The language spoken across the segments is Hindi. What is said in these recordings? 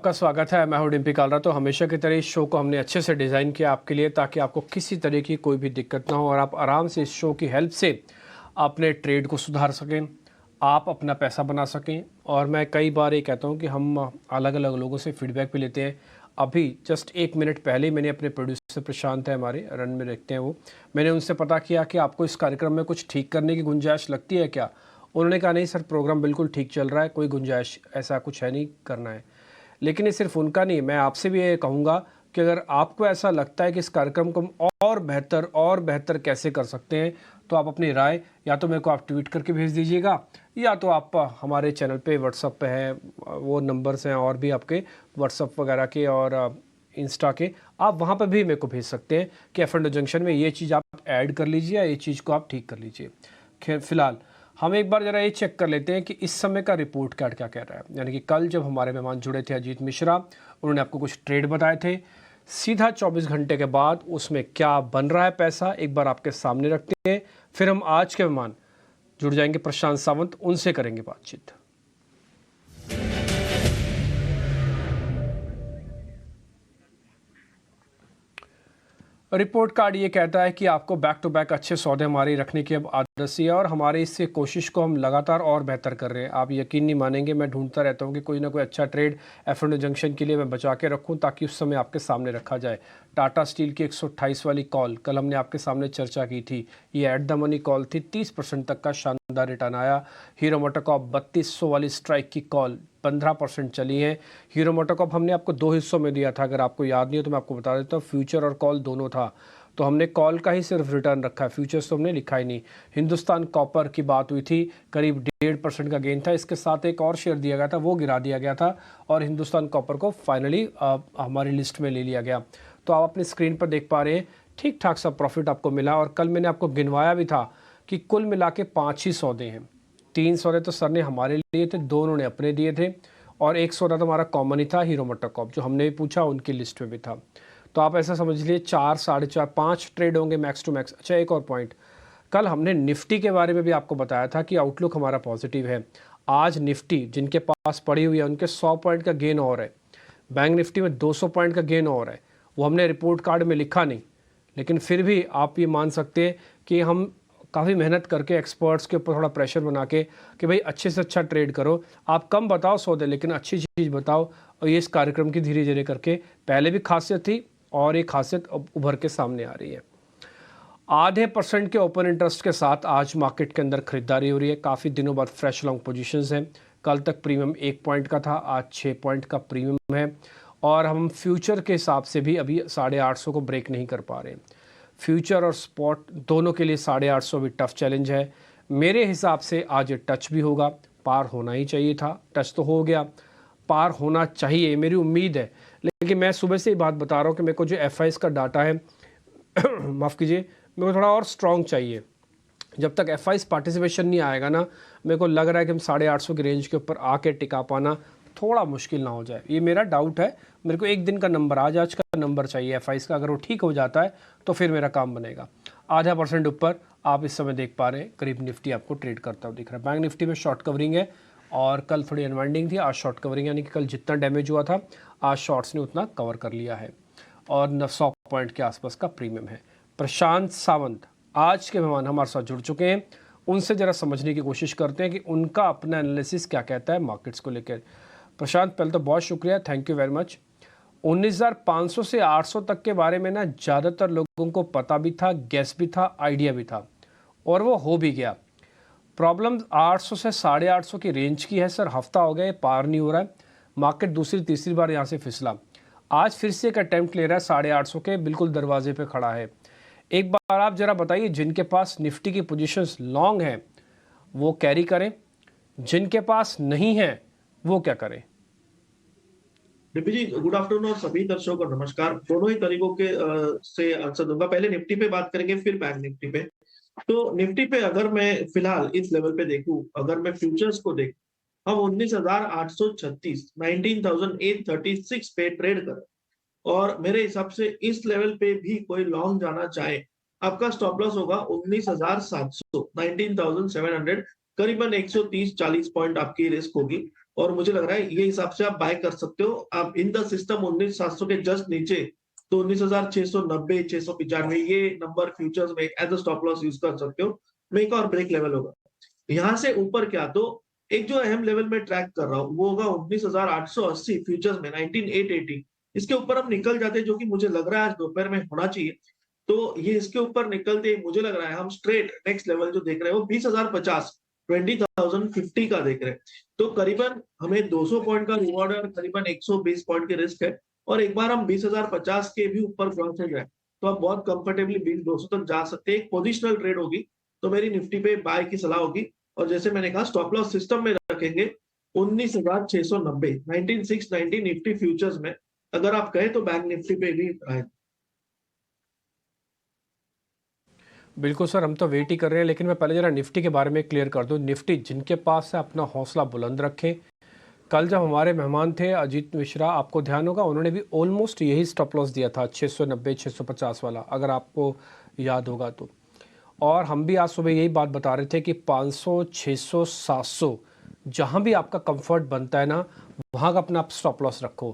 आपका स्वागत है। मैं हूं डिम्पी कालरा। तो हमेशा की तरह इस शो को हमने अच्छे से डिज़ाइन किया आपके लिए, ताकि आपको किसी तरह की कोई भी दिक्कत ना हो और आप आराम से इस शो की हेल्प से अपने ट्रेड को सुधार सकें, आप अपना पैसा बना सकें। और मैं कई बार ये कहता हूं कि हम अलग अलग लोगों से फीडबैक भी लेते हैं। अभी जस्ट 1 मिनट पहले मैंने अपने प्रोड्यूसर प्रशांत है, हमारे रन में रखते हैं वो, मैंने उनसे पता किया कि आपको इस कार्यक्रम में कुछ ठीक करने की गुंजाइश लगती है क्या। उन्होंने कहा नहीं सर, प्रोग्राम बिल्कुल ठीक चल रहा है, कोई गुंजाइश ऐसा कुछ है नहीं करना है। लेकिन ये सिर्फ उनका नहीं, मैं आपसे भी ये कहूँगा कि अगर आपको ऐसा लगता है कि इस कार्यक्रम को हम और बेहतर कैसे कर सकते हैं, तो आप अपनी राय या तो मेरे को आप ट्वीट करके भेज दीजिएगा, या तो आप हमारे चैनल पे व्हाट्सअप पे है, वो नंबर्स हैं और भी आपके व्हाट्सअप वगैरह के और इंस्टा के, आप वहाँ पर भी मेरे को भेज सकते हैं कि एफ एंड जंक्शन में ये चीज़ आप ऐड कर लीजिए या ये चीज़ को आप ठीक कर लीजिए। खैर फिलहाल हम एक बार ज़रा ये चेक कर लेते हैं कि इस समय का रिपोर्ट कार्ड क्या कह रहा है। यानी कि कल जब हमारे मेहमान जुड़े थे अजीत मिश्रा, उन्होंने आपको कुछ ट्रेड बताए थे, सीधा 24 घंटे के बाद उसमें क्या बन रहा है पैसा एक बार आपके सामने रखते हैं। फिर हम आज के मेहमान जुड़ जाएंगे प्रशांत सावंत, उनसे करेंगे बातचीत। रिपोर्ट कार्ड ये कहता है कि आपको बैक टू बैक अच्छे सौदे हमारी रखने की अब आदत सी है और हमारी इससे कोशिश को हम लगातार और बेहतर कर रहे हैं। आप यकीन नहीं मानेंगे, मैं ढूंढता रहता हूँ कि कोई ना कोई अच्छा ट्रेड एफ एंड जंक्शन के लिए मैं बचा के रखूँ, ताकि उस समय आपके सामने रखा जाए। टाटा स्टील की 128 वाली कॉल कल हमने आपके सामने चर्चा की थी, ये एट द मनी कॉल थी, 30% तक का शानदार रिटर्न आया। हीरो मोटोकॉर्प 3200 वाली स्ट्राइक की कॉल 15% चली है। हीरो मोटोकॉर्प हमने आपको 2 हिस्सों में दिया था, अगर आपको याद नहीं हो तो मैं आपको बता देता हूँ, फ्यूचर और कॉल दोनों था। तो हमने कॉल का ही सिर्फ रिटर्न रखा है, फ्यूचर्स तो हमने लिखा ही नहीं। हिंदुस्तान कॉपर की बात हुई थी, करीब 1.5% का गेन था, इसके साथ एक और शेयर दिया गया था, वो गिरा दिया गया था और हिंदुस्तान कॉपर को फाइनली हमारी लिस्ट में ले लिया गया। तो आप अपनी स्क्रीन पर देख पा रहे हैं ठीक ठाक सा प्रॉफिट आपको मिला। और कल मैंने आपको गिनवाया भी था कि कुल मिला के 5 ही सौदे हैं। 3 सौदे तो सर ने हमारे लिए थे, 2 उन्होंने अपने दिए थे, और एक सौदा तो हमारा कॉमन ही था, हीरो मोटोकॉर्प, जो हमने भी पूछा उनकी लिस्ट में भी था। तो आप ऐसा समझ लीजिए 4, 4.5, 5 ट्रेड होंगे मैक्स टू मैक्स। अच्छा, एक और पॉइंट, कल हमने निफ्टी के बारे में भी आपको बताया था कि आउटलुक हमारा पॉजिटिव है। आज निफ्टी जिनके पास पड़ी हुई है उनके 100 पॉइंट का गेन और है, बैंक निफ्टी में 200 पॉइंट का गेन और है। वो हमने रिपोर्ट कार्ड में लिखा नहीं, लेकिन फिर भी आप ये मान सकते हैं कि हम काफ़ी मेहनत करके एक्सपर्ट्स के ऊपर थोड़ा प्रेशर बना के कि भाई अच्छे से अच्छा ट्रेड करो, आप कम बताओ सौदे लेकिन अच्छी चीज़ बताओ। और ये इस कार्यक्रम की धीरे धीरे करके पहले भी खासियत थी और एक खासियत अब उभर के सामने आ रही है। आधे % के ओपन इंटरेस्ट के साथ आज मार्केट के अंदर खरीदारी हो रही है। काफ़ी दिनों बाद फ्रेश लॉन्ग पोजीशंस हैं। कल तक प्रीमियम 1 पॉइंट का था, आज 6 पॉइंट का प्रीमियम है। और हम फ्यूचर के हिसाब से भी अभी 850 को ब्रेक नहीं कर पा रहे हैं। फ्यूचर और स्पॉट दोनों के लिए 850 भी टफ चैलेंज है। मेरे हिसाब से आज ये टच भी होगा, पार होना ही चाहिए था, टच तो हो गया, पार होना चाहिए, मेरी उम्मीद है। लेकिन मैं सुबह से ही बात बता रहा हूँ कि मेरे को जो एफआईएस का डाटा है माफ़ कीजिए, मेरे को थोड़ा और स्ट्रॉन्ग चाहिए। जब तक एफआईएस पार्टिसिपेशन नहीं आएगा ना, मेरे को लग रहा है कि हम 850 की रेंज के ऊपर आके टिका पाना थोड़ा मुश्किल ना हो जाए, ये मेरा डाउट है। मेरे को एक दिन का नंबर, आज का नंबर चाहिए एफआईएस का, अगर वो ठीक हो जाता है तो फिर मेरा काम बनेगा। आधा % ऊपर आप इस समय देख पा रहे हैं, करीब निफ्टी आपको ट्रेड करता हुआ दिख रहा है। बैंक निफ्टी में शॉर्ट कवरिंग है और कल थोड़ी अनवाइंडिंग थी, आज शॉर्ट कवरिंग, यानी कि कल जितना डैमेज हुआ था आज शॉर्ट्स ने उतना कवर कर लिया है और 100 पॉइंट के आसपास का प्रीमियम है। प्रशांत सावंत आज के मेहमान हमारे साथ जुड़ चुके हैं, उनसे ज़रा समझने की कोशिश करते हैं कि उनका अपना एनालिसिस क्या कहता है मार्केट्स को लेकर। प्रशांत, पहले तो बहुत शुक्रिया, थैंक यू वेरी मच। 19,500 से 800 तक के बारे में ना ज़्यादातर लोगों को पता भी था, गैस भी था, आइडिया भी था और वो हो भी गया। प्रॉब्लम 800 से 850 की रेंज की है सर, हफ्ता हो गया ये पार नहीं हो रहा है। मार्केट दूसरी तीसरी बार यहाँ से फिसला, आज फिर से एक अटेम्प्ट ले रहा है 850 के बिल्कुल दरवाजे पे खड़ा है। एक बार आप जरा बताइए, जिनके पास निफ्टी की पोजीशंस लॉन्ग हैं वो कैरी करें, जिनके पास नहीं है वो क्या करें? डिम्पी जी, गुड आफ्टरनून और सभी दर्शकों को नमस्कार। दोनों ही तरीकों के से आंसर दूंगा। पहले निफ्टी पे बात करेंगे, फिर बैंक निफ्टी पे। तो निफ्टी पे अगर मैं फिलहाल इस लेवल पे देखूं, अगर मैं फ्यूचर्स को देखूं, हम 19,836 19,836 पे ट्रेड कर, और मेरे हिसाब से इस लेवल पे भी कोई लॉन्ग जाना चाहे, आपका स्टॉप लॉस होगा 19,700 19,700, करीबन 130-40 पॉइंट आपकी रिस्क होगी। और मुझे लग रहा है ये हिसाब से आप बाय कर सकते हो। आप इन द सिस्टम 19,700 के जस्ट नीचे, तो 19,690, 695 ये नंबर फ्यूचर्स में as a stop loss use कर सकते हो। मेक और ब्रेक लेवल होगा। यहाँ से ऊपर क्या, तो एक जो अहम लेवल में ट्रैक कर रहा हूँ वो होगा 19,880 फ्यूचर्स में 19,880। इसके ऊपर हम निकल जाते हैं, जो कि मुझे लग रहा है आज दोपहर में होना चाहिए। तो ये इसके ऊपर निकलते ही मुझे लग रहा है हम स्ट्रेट नेक्स्ट लेवल जो देख रहे हैं वो 20,050, 20,050 का देख रहे हैं। तो करीबन हमें 200 पॉइंट का रिवॉर्ड है और करीबन 120 पॉइंट के रिस्क है। और एक बार हम 20,050 के भी ऊपर क्रॉस हो जाए तो आप बहुत कंफर्टेबली 20,200 तक जा सकते हैं। एक पोजिशनल ट्रेड होगी तो मेरी निफ्टी पे बाय की सलाह होगी। और जैसे मैंने कहा स्टॉप लॉस सिस्टम में रखेंगे 19,690, 19,690 निफ्टी फ्यूचर्स में। अगर आप कहें तो बैंक निफ्टी पे भी आए। बिल्कुल सर, हम तो वेट ही कर रहे हैं, लेकिन मैं पहले जरा निफ्टी के बारे में क्लियर कर दूं। निफ्टी जिनके पास है अपना हौसला बुलंद रखें। कल जब हमारे मेहमान थे अजीत मिश्रा, आपको ध्यान होगा उन्होंने भी ऑलमोस्ट यही स्टॉप लॉस दिया था 690 650 वाला, अगर आपको याद होगा तो। और हम भी आज सुबह यही बात बता रहे थे कि 500 600 700 जहाँ भी आपका कंफर्ट बनता है ना, वहाँ का अपना आप स्टॉप लॉस रखो।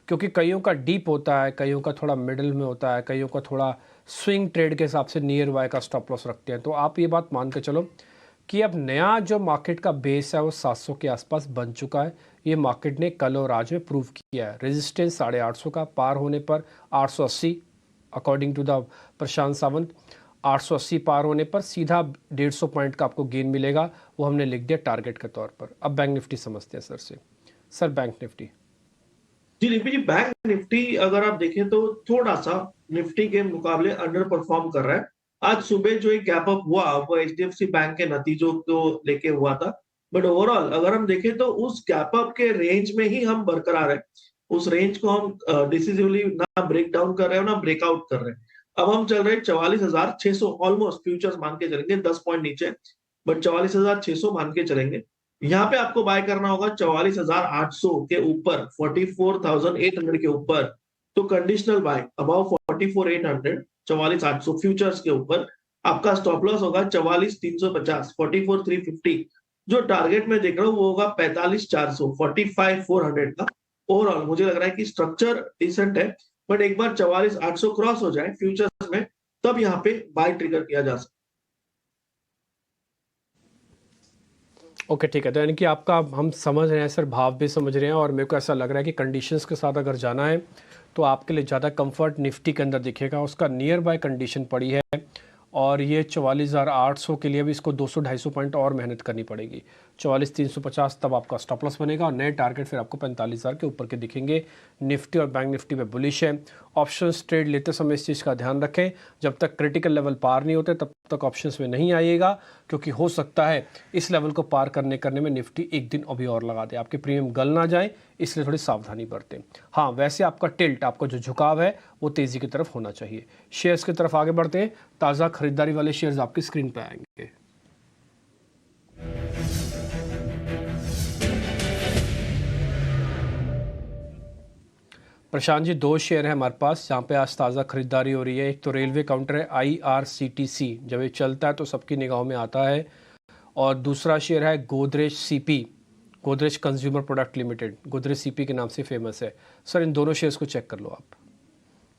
क्योंकि कईयों का डीप होता है, कईयों का थोड़ा मिडिल में होता है, कईयों का थोड़ा स्विंग ट्रेड के हिसाब से नियर बाय का स्टॉप लॉस रखते हैं। तो आप ये बात मान के चलो कि अब नया जो मार्केट का बेस है वो 700 के आसपास बन चुका है। ये मार्केट ने कल और आज में प्रूव किया है। रेजिस्टेंस 850 का पार होने पर 880, अकॉर्डिंग टू द प्रशांत सावंत, 880 पार होने पर सीधा 150 पॉइंट का आपको गेन मिलेगा। वो हमने लिख दिया टारगेट के तौर पर। अब बैंक निफ्टी समझते हैं सर से। सर बैंक निफ्टी जी रिपी जी, बैंक निफ्टी अगर आप देखें तो थोड़ा सा निफ्टी के मुकाबले अंडर परफॉर्म कर रहा है। आज सुबह जो एक गैप अप हुआ वो एचडीएफसी बैंक के नतीजों को लेके हुआ था। बट ओवरऑल अगर हम देखें तो उस गैप अप के रेंज में ही हम बरकरार है। उस रेंज को हम डिसिसिवली ना ब्रेक डाउन कर रहे हैं ना ब्रेकआउट कर रहे हैं। अब हम चल रहे हैं 44,600 ऑलमोस्ट फ्यूचर्स मान के चलेंगे, 10 पॉइंट नीचे, बट 44,600 मान के चलेंगे। यहाँ पे आपको बाय करना होगा 44,800 के ऊपर, 44,800 के ऊपर। तो कंडीशनल बाय अबाउ 44,800, 44,800 फ्यूचर्स के ऊपर। आपका स्टॉप लॉस होगा 44,350, 44,350। जो टारगेट में देख रहा हूँ वो होगा 45,400, 45,400 का। ओवरऑल मुझे लग रहा है कि स्ट्रक्चर डिसेंट है, बट एक बार 44,800 क्रॉस हो जाए फ्यूचर्स में तब यहाँ पे बाय ट्रिगर किया जा सकता है। ओके ठीक है। तो यानी कि आपका हम समझ रहे हैं सर, भाव भी समझ रहे हैं, और मेरे को ऐसा लग रहा है कि कंडीशंस के साथ अगर जाना है तो आपके लिए ज़्यादा कंफर्ट निफ्टी के अंदर दिखेगा। उसका नियर बाय कंडीशन पड़ी है और ये 44,800 के लिए भी इसको 200-250 पॉइंट और मेहनत करनी पड़ेगी। 44,350 तब आपका स्टॉप लॉस बनेगा और नए टारगेट फिर आपको 45,000 के ऊपर के दिखेंगे। निफ्टी और बैंक निफ्टी पे बुलिश है। ऑप्शंस ट्रेड लेते समय इस चीज़ का ध्यान रखें, जब तक क्रिटिकल लेवल पार नहीं होते तब तक ऑप्शंस में नहीं आइएगा, क्योंकि हो सकता है इस लेवल को पार करने में निफ्टी एक दिन अभी और लगा दे, आपके प्रीमियम गल ना जाए, इसलिए थोड़ी सावधानी बरतें। हाँ, वैसे आपका टिल्ट, आपका जो झुकाव है वो तेज़ी की तरफ होना चाहिए। शेयर्स की तरफ आगे बढ़ते हैं। ताज़ा खरीदारी वाले शेयर्स आपकी स्क्रीन पर आएंगे। प्रशांत जी, दो शेयर है हमारे पास जहाँ पे आज ताज़ा खरीदारी हो रही है। एक तो रेलवे काउंटर है IRCTC, जब ये चलता है तो सबकी निगाहों में आता है। और दूसरा शेयर है Godrej CP, Godrej consumer product limited, Godrej CP के नाम से फेमस है। सर इन दोनों शेयर्स को चेक कर लो आप।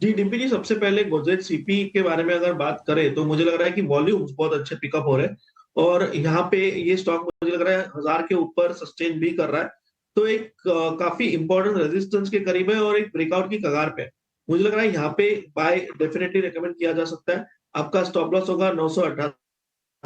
जी डिम्पी जी, सबसे पहले गोदरेज सीपी के बारे में अगर बात करें तो मुझे लग रहा है कि वॉल्यूम्स बहुत अच्छे पिकअप हो रहे हैं और यहाँ पे ये स्टॉक मुझे लग रहा है 1,000 के ऊपर सस्टेन भी कर रहा है। तो एक काफी इंपॉर्टेंट रेजिस्टेंस के करीब है और एक ब्रेकआउट की कगार पे है। मुझे लग रहा है यहाँ पे बाय डेफिनेटली रिकमेंड किया जा सकता है। आपका स्टॉप लॉस होगा 988,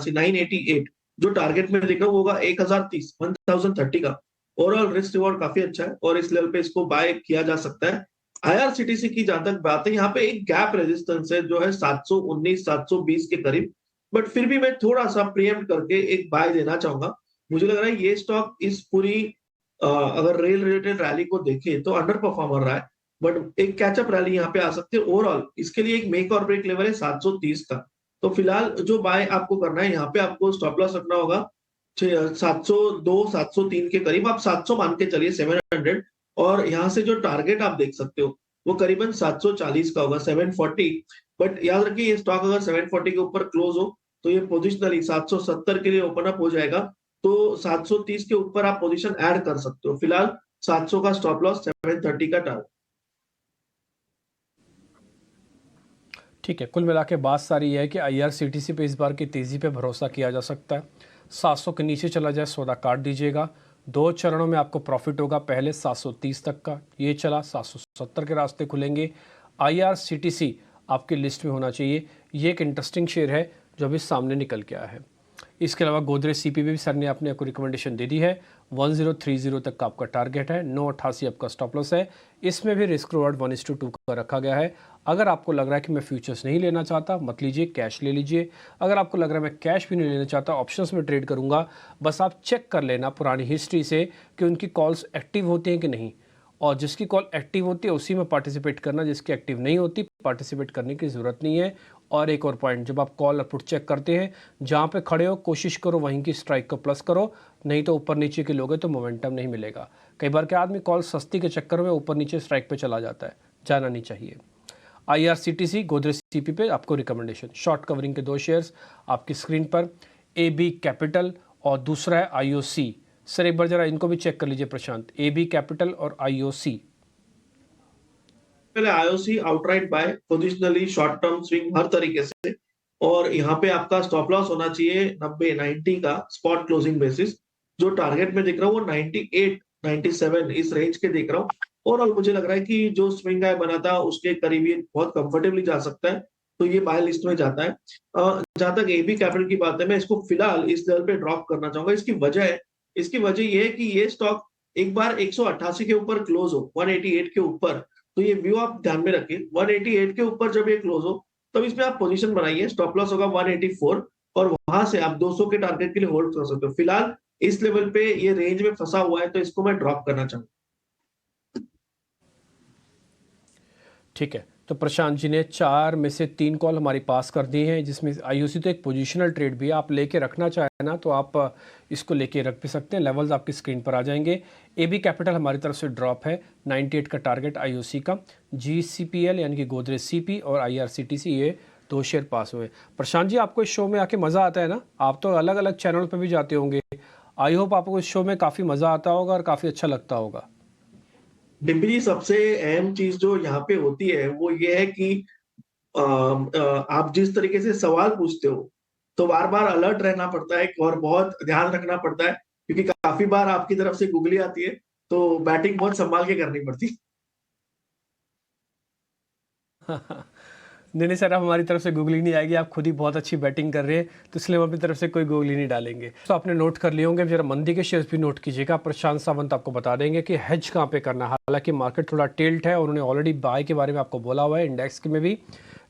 988। जो टारगेट में दिख रहा है वो होगा 1,030, 1,030 का। ओवरऑल रिस्क रिवॉर्ड काफी अच्छा है और इस लेवल पे इसको बाय किया जा सकता है। IRCTC की जहां तक बात है, यहाँ पे एक गैप रेजिस्टेंस है जो है 719, 720 के करीब। बट फिर भी मैं थोड़ा सा प्रीएम्प्ट करके एक बाय देना चाहूंगा। मुझे लग रहा है ये स्टॉक इस पूरी अगर रेल रिलेटेड रैली को देखे तो अंडर परफॉर्मर रहा है, बट एक कैचअप रैली यहाँ पे आ सकती है। ओवरऑल इसके लिए एक मेक और ब्रेक लेवल है 730 का। तो फिलहाल जो बाय आपको करना है, यहाँ पे आपको स्टॉप लॉस रखना होगा 702, 703 के करीब। आप 700 मान के चलिए, 700। और यहाँ से जो टारगेट आप देख सकते हो वो करीबन 740 का होगा, 740। बट याद रखिए ये स्टॉक अगर 740 के ऊपर क्लोज हो तो ये पोजिशनली 770 के लिए ओपन अप हो जाएगा। तो 730 के ऊपर आप पोजीशन ऐड कर सकते हो। फिलहाल 700 का स्टॉप लॉस, 730 का टारगेट। ठीक है, कुल मिला के बात सारी है कि IRCTC पे इस बार की तेज़ी पे भरोसा किया जा सकता है। 700 के नीचे चला जाए सौदा काट दीजिएगा। 2 चरणों में आपको प्रॉफिट होगा, पहले 730 तक का, ये चला 770 के रास्ते खुलेंगे। IRCTC आपकी लिस्ट में होना चाहिए। ये एक इंटरेस्टिंग शेयर है जो अभी सामने निकल के आया है। इसके अलावा गोदरेज CP भी सर ने अपने आपको रिकमेंडेशन दे दी है। 1030 तक का आपका टारगेट है, 988 आपका स्टॉप लॉस है। इसमें भी रिस्क रिवॉर्ड 1:2 का रखा गया है। अगर आपको लग रहा है कि मैं फ्यूचर्स नहीं लेना चाहता, मत लीजिए, कैश ले लीजिए। अगर आपको लग रहा है मैं कैश भी नहीं लेना चाहता, ऑप्शंस में ट्रेड करूंगा, बस आप चेक कर लेना पुरानी हिस्ट्री से कि उनकी कॉल्स एक्टिव होती हैं कि नहीं, और जिसकी कॉल एक्टिव होती है उसी में पार्टिसिपेट करना, जिसकी एक्टिव नहीं होती पार्टिसिपेट करने की ज़रूरत नहीं है। और एक और पॉइंट, जब आप कॉल और पुट चेक करते हैं, जहाँ पे खड़े हो कोशिश करो वहीं की स्ट्राइक को प्लस करो, नहीं तो ऊपर नीचे के लोगे तो मोमेंटम नहीं मिलेगा। कई बार क्या आदमी कॉल सस्ती के चक्कर में ऊपर नीचे स्ट्राइक पे चला जाता है, जाना नहीं चाहिए। IRCTC गोदरेज CP पे आपको रिकमेंडेशन, शॉर्ट कवरिंग के 2 शेयर्स आपकी स्क्रीन पर, AB कैपिटल और दूसरा है IOC। सर एक बार जरा इनको भी चेक कर लीजिए प्रशांत, AB कैपिटल और IOC। पहले IOC outright buy, positionally short term swing हर तरीके से, और यहाँ पे आपका स्टॉप लॉस होना चाहिए 90-90 का स्पॉट क्लोजिंग बेसिस। जो टारगेट में दिख रहा हूँ वो 98-97 इस रेंज के दिख रहा हूँ। ओवरऑल मुझे लग रहा है कि जो स्विंग हाई बना था उसके करीब ये बहुत कंफर्टेबली जा सकता है, तो ये बाय लिस्ट में जाता है। जहां तक एबी कैपिटल की बात है, मैं इसको फिलहाल इस लेवल पे ड्रॉप करना चाहूंगा। इसकी वजह ये है कि ये स्टॉक एक बार 188 के ऊपर क्लोज हो, 188 के ऊपर, तो ये व्यू आप ध्यान में रखिए। 188 के ऊपर जब ये क्लोज हो तब इसमें आप पोजीशन बनाइए, स्टॉप लॉस होगा 184, और वहां से आप 200 के टारगेट के लिए होल्ड कर सकते हो। फिलहाल इस लेवल पे ये रेंज में फंसा हुआ है, तो इसको मैं ड्रॉप करना चाहूंगा। ठीक है, तो प्रशांत जी ने 4 में से 3 कॉल हमारी पास कर दी हैं, जिसमें IOC तो एक पोजीशनल ट्रेड भी है, आप लेके रखना चाहें ना तो आप इसको लेके रख भी सकते हैं। लेवल्स आपकी स्क्रीन पर आ जाएंगे। AB कैपिटल हमारी तरफ से ड्रॉप है, 98 का टारगेट IOC का। GCPL यानी कि गोदरेज CP और IRCTC, ये 2 शेयर पास हुए। प्रशांत जी आपको इस शो में आके मज़ा आता है ना? आप तो अलग अलग चैनल पर भी जाते होंगे, आई होप आपको इस शो में काफ़ी मज़ा आता होगा और काफ़ी अच्छा लगता होगा। डिम्पी जी, सबसे अहम चीज जो यहाँ पे होती है वो ये है कि आप जिस तरीके से सवाल पूछते हो, तो बार बार अलर्ट रहना पड़ता है और बहुत ध्यान रखना पड़ता है, क्योंकि काफी बार आपकी तरफ से गूगली आती है, तो बैटिंग बहुत संभाल के करनी पड़ती है। नहीं नहीं सर, अब हमारी तरफ से गूगली नहीं आएगी, आप खुद ही बहुत अच्छी बैटिंग कर रहे हैं, तो इसलिए हम अपनी तरफ से कोई गूगली नहीं डालेंगे। तो आपने नोट कर लिए होंगे, जरा मंदी के शेयर्स भी नोट कीजिएगा। प्रशांत सावंत आपको बता देंगे कि हेज कहाँ पे करना है। हालांकि मार्केट थोड़ा टिल्ट है और उन्होंने ऑलरेडी बाय के बारे में आपको बोला हुआ है इंडेक्स में भी,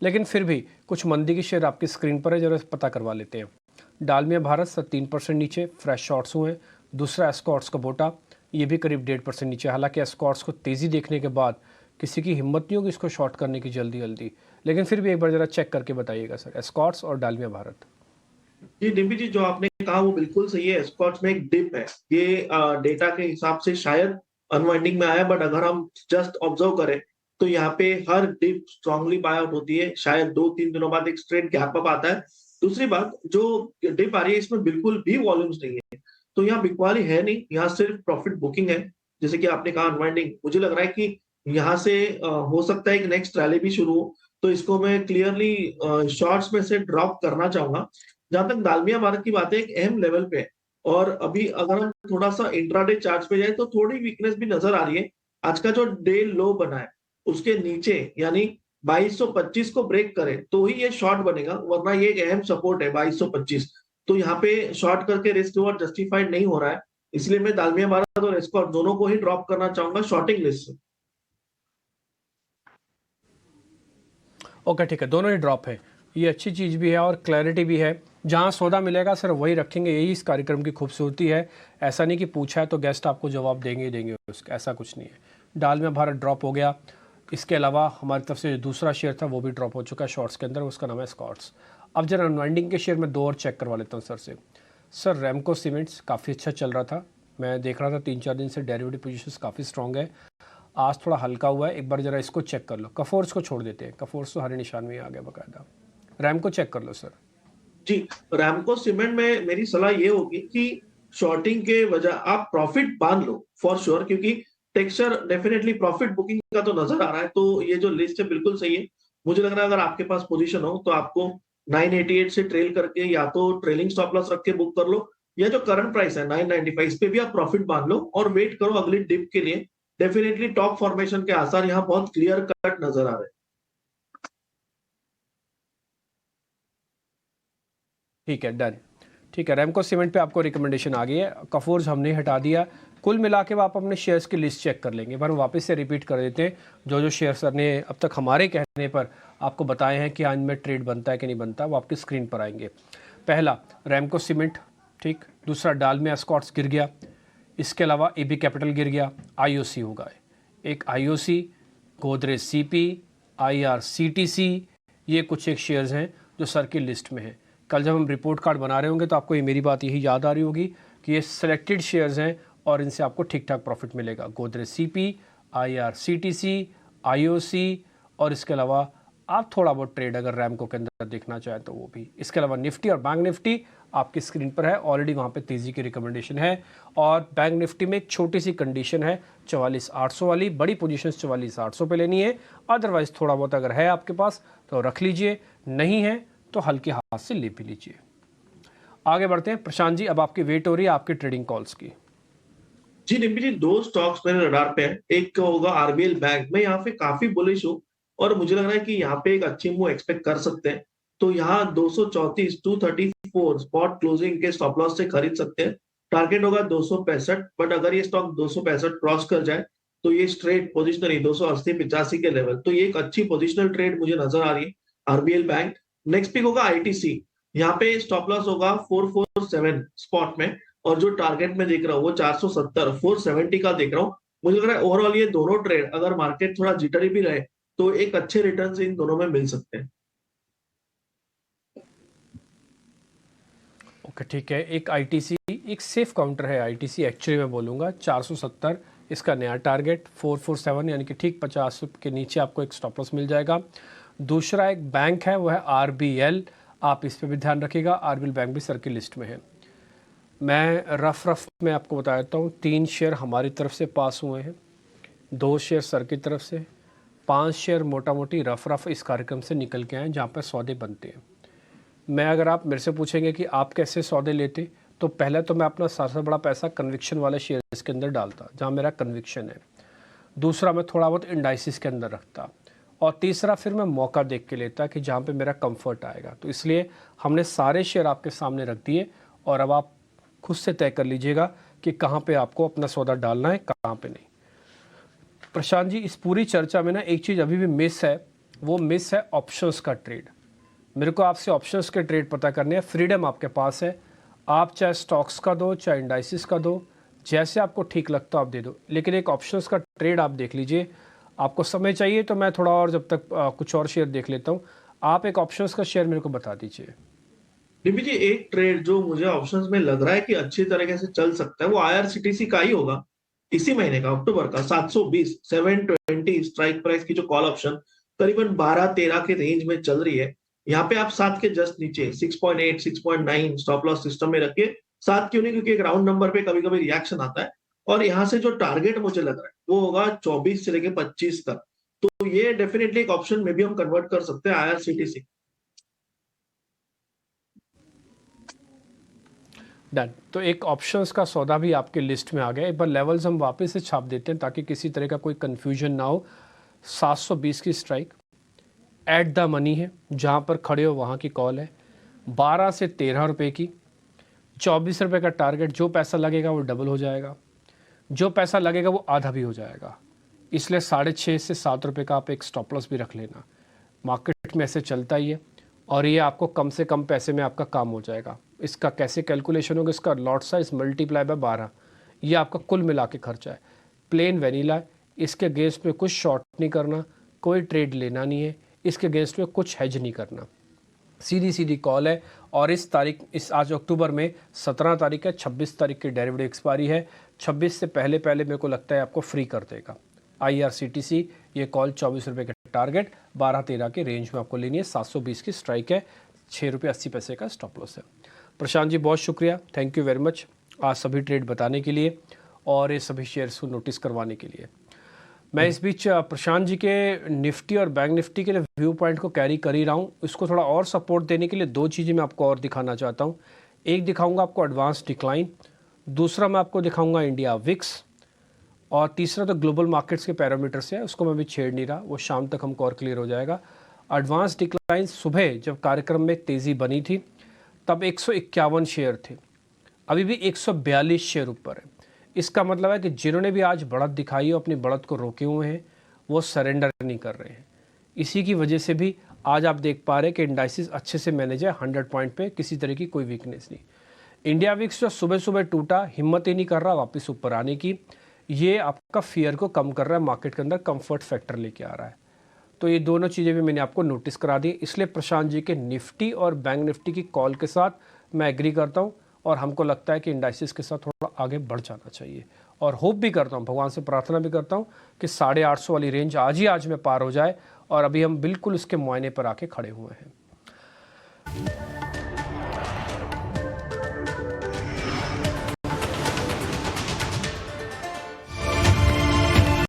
लेकिन फिर भी कुछ मंदी के शेयर आपकी स्क्रीन पर है, जरा पता करवा लेते हैं। डालमिया भारत सर 3% नीचे, फ्रेश शॉर्ट्स हुए हैं। दूसरा एस्कॉर्ट्स का बोटा, ये भी करीब 1.5% नीचे। हालांकि एस्कॉर्ट्स को तेज़ी देखने के बाद किसी की हिम्मत नहीं होगी इसको शॉर्ट करने की जल्दी, लेकिन फिर भी एक बार जरा चेक करके बताइएगा सर, एस्कॉर्ट्स और डालमिया भारत। जी डिम्पी जी, जो आपने कहा वो बिल्कुल सही है। स्कॉट्स में एक डिप है, ये डेटा के हिसाब से शायद अनवाइंडिंग में आया, बट अगर हम जस्ट ऑब्जर्व करें तो यहाँ पे हर डिप स्ट्रांगली बाय आउट होती है। शायद 2-3 दिनों बाद एक स्ट्रेट गैप अप आता है। दूसरी बात, जो डिप आ रही है इसमें बिल्कुल भी वॉल्यूम्स नहीं है, तो यहाँ बिकवाली है नहीं, यहाँ सिर्फ प्रॉफिट बुकिंग है। जैसे कि आपने कहा अनवाइंडिंग, मुझे लग रहा है कि यहाँ से हो सकता है एक नेक्स्ट रैली भी शुरू हो, तो इसको मैं क्लियरली शॉर्ट्स में से ड्रॉप करना चाहूंगा। जहां तक दालमिया भारत की बात है, एक अहम लेवल पे है, और अभी अगर हम थोड़ा सा इंट्राडे चार्ट पे जाए तो थोड़ी वीकनेस भी नजर आ रही है। आज का जो डे लो बना है उसके नीचे, यानी 2225 को ब्रेक करे तो ही ये शॉर्ट बनेगा, वरना ये एक अहम सपोर्ट है 2225। तो यहाँ पे शॉर्ट करके रिस्क रिवॉर्ड जस्टिफाइड नहीं हो रहा है, इसलिए मैं दालमिया भारत और एस्कॉर्ट दोनों को ही ड्रॉप करना चाहूंगा शॉर्टिंग लिस्ट से। ओके ठीक है, दोनों ही ड्रॉप है, ये अच्छी चीज़ भी है और क्लैरिटी भी है। जहाँ सौदा मिलेगा सर वही रखेंगे, यही इस कार्यक्रम की खूबसूरती है। ऐसा नहीं कि पूछा है तो गेस्ट आपको जवाब देंगे ही देंगे उसका, ऐसा कुछ नहीं है। डालमिया भारत ड्रॉप हो गया। इसके अलावा हमारी तरफ से जो दूसरा शेयर था वो भी ड्रॉप हो चुका है शॉर्ट्स के अंदर, उसका नाम है स्कॉट्स। अब जरा अनवाइंडिंग के शेयर में 2 और चेक करवा लेता हूँ सर से। सर रैमको सीमेंट्स काफ़ी अच्छा चल रहा था, मैं देख रहा था 3-4 दिन से डेरिवेटिव पोजीशंस काफ़ी स्ट्रॉन्ग है। आज थोड़ा हल्का हुआ है, एक बार जरा इसको चेक कर लो। कफोर्स को छोड़ देते हैं, कफोर्स तो हरे निशान में ही आ गया बाकायदा। रैम को चेक कर लो सर। जी, रैमको सीमेंट में मेरी सलाह ये होगी कि शॉर्टिंग के वजह आप प्रॉफिट बांध लो फॉर श्योर, क्योंकि टेक्सचर डेफिनेटली प्रॉफिट बुकिंग का तो नजर आ रहा है। तो ये जो लिस्ट है बिल्कुल सही है। मुझे लग रहा है अगर आपके पास पोजीशन हो तो आपको 988 से ट्रेल करके या तो ट्रेलिंग स्टॉप लॉस रख के बुक कर लो, या जो करंट प्राइस है 995 इस पे भी आप प्रॉफिट बांध लो और वेट करो अगली डिप के लिए। डेफिनेटली टॉप फॉर्मेशन के आसार यहाँ बहुत क्लियर कट नजर आ रहे हैं। ठीक है, डन। ठीक है, रैमको सीमेंट पे आपको रिकमेंडेशन आ गई है, कफोर्स हमने हटा दिया। कुल मिला के आप अपने शेयर्स की लिस्ट चेक कर लेंगे, पर हम वापस से रिपीट कर देते हैं जो जो शेयर सर ने अब तक हमारे कहने पर आपको बताए हैं कि हाँ इनमें ट्रेड बनता है कि नहीं बनता, वो आपकी स्क्रीन पर आएंगे। पहला रैमको सीमेंट, ठीक। दूसरा डालमिया एस्कॉर्ट्स गिर गया। इसके अलावा एबी कैपिटल गिर गया। आईओसी होगा, एक आईओसी, गोदरेज सीपी, आईआरसीटीसी, ये कुछ एक शेयर्स हैं जो सर की लिस्ट में हैं। कल जब हम रिपोर्ट कार्ड बना रहे होंगे तो आपको ये मेरी बात यही याद आ रही होगी कि ये सिलेक्टेड शेयर्स हैं और इनसे आपको ठीक ठाक प्रॉफिट मिलेगा। गोदरेज सीपी, आईआरसीटीसी, आईओसी, और इसके अलावा आप थोड़ा बहुत ट्रेड अगर रैमको के अंदर देखना चाहें तो वो भी। इसके अलावा निफ्टी और बैंक निफ्टी आपकी स्क्रीन पर है, ऑलरेडी वहाँ पे तेज़ी की रिकमेंडेशन है। और बैंक निफ्टी में एक छोटी सी कंडीशन है 44,800 वाली, बड़ी पोजीशन 44,800 पे लेनी है। अदरवाइज थोड़ा बहुत अगर है आपके पास तो रख लीजिए, नहीं है तो हल्के हाथ से ले भी लीजिए। आगे बढ़ते हैं प्रशांत जी, अब आपकी वेट हो रही है आपकी ट्रेडिंग कॉल्स की। जी निम्बी जी, दो स्टॉक्स मेरे रडार पे है। एक होगा आरबीएल बैंक। मैं यहाँ पे काफी बुलिश हूँ और मुझे लग रहा है कि यहाँ पे एक अच्छी मूव एक्सपेक्ट कर सकते हैं। तो यहाँ 234 234 स्पॉट क्लोजिंग के स्टॉप लॉस से खरीद सकते हैं। टारगेट होगा 265, बट अगर ये स्टॉक 265 क्रॉस कर जाए तो ये स्ट्रेट पोजिशनरी 280-85 के लेवल, तो ये एक अच्छी पोजिशनल ट्रेड मुझे नजर आ रही है आरबीएल बैंक। नेक्स्ट पिक होगा आईटीसी। यहाँ पे स्टॉप लॉस होगा 447 स्पॉट में, और जो टारगेट में देख रहा हूँ वो 470 470 का देख रहा हूँ। मुझे लग रहा है ओवरऑल ये दोनों ट्रेड अगर मार्केट थोड़ा जिटरी भी रहे तो एक अच्छे रिटर्न्स इन दोनों में मिल सकते हैं। ओके ठीक है, एक आईटीसी एक सेफ काउंटर है। आईटीसी एक्चुअली मैं बोलूँगा 470 इसका नया टारगेट, 447 यानी कि ठीक 50 के नीचे आपको एक स्टॉप लॉस मिल जाएगा। दूसरा एक बैंक है वो है आरबीएल, आप इस पर भी ध्यान रखिएगा। आरबीएल बैंक भी सर की लिस्ट में है। मैं रफ में आपको बता देता हूँ, 3 शेयर हमारी तरफ से पास हुए हैं, 2 शेयर सर की तरफ से, 5 शेयर मोटा मोटी रफ इस कार्यक्रम से निकल के आए जहाँ पर सौदे बनते हैं। मैं अगर आप मेरे से पूछेंगे कि आप कैसे सौदे लेते, तो पहले तो मैं अपना सबसे बड़ा पैसा कन्विक्शन वाले शेयर्स के अंदर डालता जहाँ मेरा कन्विक्शन है। दूसरा मैं थोड़ा बहुत इंडाइसिस के अंदर रखता, और तीसरा फिर मैं मौका देख के लेता कि जहाँ पे मेरा कंफर्ट आएगा। तो इसलिए हमने सारे शेयर आपके सामने रख दिए, और अब आप खुद से तय कर लीजिएगा कि कहाँ पे आपको अपना सौदा डालना है, कहाँ पे नहीं। प्रशांत जी, इस पूरी चर्चा में ना एक चीज़ अभी भी मिस है, वो मिस है ऑप्शंस का ट्रेड। मेरे को आपसे ऑप्शंस के ट्रेड पता करने हैं। फ्रीडम आपके पास है, आप चाहे स्टॉक्स का दो चाहे इंडाइसिस का दो, जैसे आपको ठीक लगता हो आप दे दो, लेकिन एक ऑप्शंस का ट्रेड आप देख लीजिए। आपको समय चाहिए तो मैं थोड़ा और जब तक कुछ और शेयर देख लेता हूँ। आप एक ऑप्शंस का शेयर मेरे को बता दीजिए। निम्बी जी, एक ट्रेड जो मुझे ऑप्शंस में लग रहा है कि अच्छी तरीके से चल सकता है वो आईआरसीटीसी का ही होगा। इसी महीने का अक्टूबर का 720 720 स्ट्राइक प्राइस की जो कॉल ऑप्शन करीबन 12-13 के रेंज में चल रही है। यहाँ पे आप 7 के जस्ट नीचे 6.8 6.9 स्टॉप लॉस सिस्टम में रखिए। 7 क्यों नहीं, क्योंकि एक राउंड नंबर पे कभी कभी रिएक्शन आता है। और यहाँ से जो टारगेट मुझे लग रहा है वो होगा 24 से लेकर 25 तक। तो ये डेफिनेटली एक ऑप्शन में भी हम कन्वर्ट कर सकते हैं आईआरसीटीसी। डन। तो एक ऑप्शंस का सौदा भी आपके लिस्ट में आ गया। एक बार लेवल्स हम वापस से छाप देते हैं ताकि किसी तरह का कोई कन्फ्यूजन ना हो। 720 की स्ट्राइक एट द मनी है, जहाँ पर खड़े हो वहाँ की कॉल है। 12 से 13 रुपये की, 24 रुपये का टारगेट। जो पैसा लगेगा वो डबल हो जाएगा, जो पैसा लगेगा वो आधा भी हो जाएगा। इसलिए 6.5 से 7 रुपये का आप एक स्टॉप लॉस भी रख लेना। मार्केट में ऐसे चलता ही है, और ये आपको कम से कम पैसे में आपका काम हो जाएगा। इसका कैसे कैलकुलेशन होगा, इसका लॉट साइज मल्टीप्लाई बाय 12, ये आपका कुल मिला के खर्चा है। प्लेन वेनीला है, इसके अगेंस्ट में कुछ शॉर्ट नहीं करना, कोई ट्रेड लेना नहीं है, इसके अगेंस्ट में कुछ हेज नहीं करना, सीधी सीधी कॉल है। और इस तारीख, इस आज अक्टूबर में 17 तारीख है, 26 तारीख की डेरिवेटिव एक्सपायरी है। 26 से पहले पहले मेरे को लगता है आपको फ्री कर देगा आईआरसीटीसी। ये कॉल 24 रुपये का टारगेट, 12-13 के रेंज में आपको लेनी है। 720 की स्ट्राइक है, 6 रुपये 80 पैसे का स्टॉप लॉस है। प्रशांत जी बहुत शुक्रिया, थैंक यू वेरी मच। आज सभी ट्रेड बताने के लिए और ये सभी शेयर्स को नोटिस करवाने के लिए। मैं इस बीच प्रशांत जी के निफ्टी और बैंक निफ्टी के लिए व्यू पॉइंट को कैरी कर ही रहा हूँ। इसको थोड़ा और सपोर्ट देने के लिए दो चीज़ें मैं आपको और दिखाना चाहता हूँ। एक दिखाऊंगा आपको एडवांस डिक्लाइन, दूसरा मैं आपको दिखाऊंगा इंडिया विक्स, और तीसरा तो ग्लोबल मार्केट्स के पैरामीटर्स है, उसको मैं भी छेड़ नहीं रहा, वो शाम तक हमको और क्लियर हो जाएगा। एडवांस डिक्लाइन सुबह जब कार्यक्रम में तेज़ी बनी थी तब 151 शेयर थे, अभी भी 142 शेयर ऊपर है। इसका मतलब है कि जिन्होंने भी आज बढ़त दिखाई है अपनी बढ़त को रोके हुए हैं, वो सरेंडर नहीं कर रहे हैं। इसी की वजह से भी आज आप देख पा रहे हैं कि इंडाइसिस अच्छे से मैनेज है, 100 पॉइंट पे, किसी तरह की कोई वीकनेस नहीं। इंडिया विक्स जो सुबह सुबह टूटा, हिम्मत ही नहीं कर रहा वापस ऊपर आने की, ये आपका फियर को कम कर रहा है, मार्केट के अंदर कंफर्ट फैक्टर लेके आ रहा है। तो ये दोनों चीज़ें भी मैंने आपको नोटिस करा दी, इसलिए प्रशांत जी के निफ्टी और बैंक निफ्टी की कॉल के साथ मैं एग्री करता हूँ और हमको लगता है कि इंडाइसिस के साथ थोड़ा आगे बढ़ जाना चाहिए। और होप भी करता हूँ, भगवान से प्रार्थना भी करता हूँ कि 850 वाली रेंज आज में पार हो जाए और अभी हम बिल्कुल उसके मुआयने पर आके खड़े हुए हैं।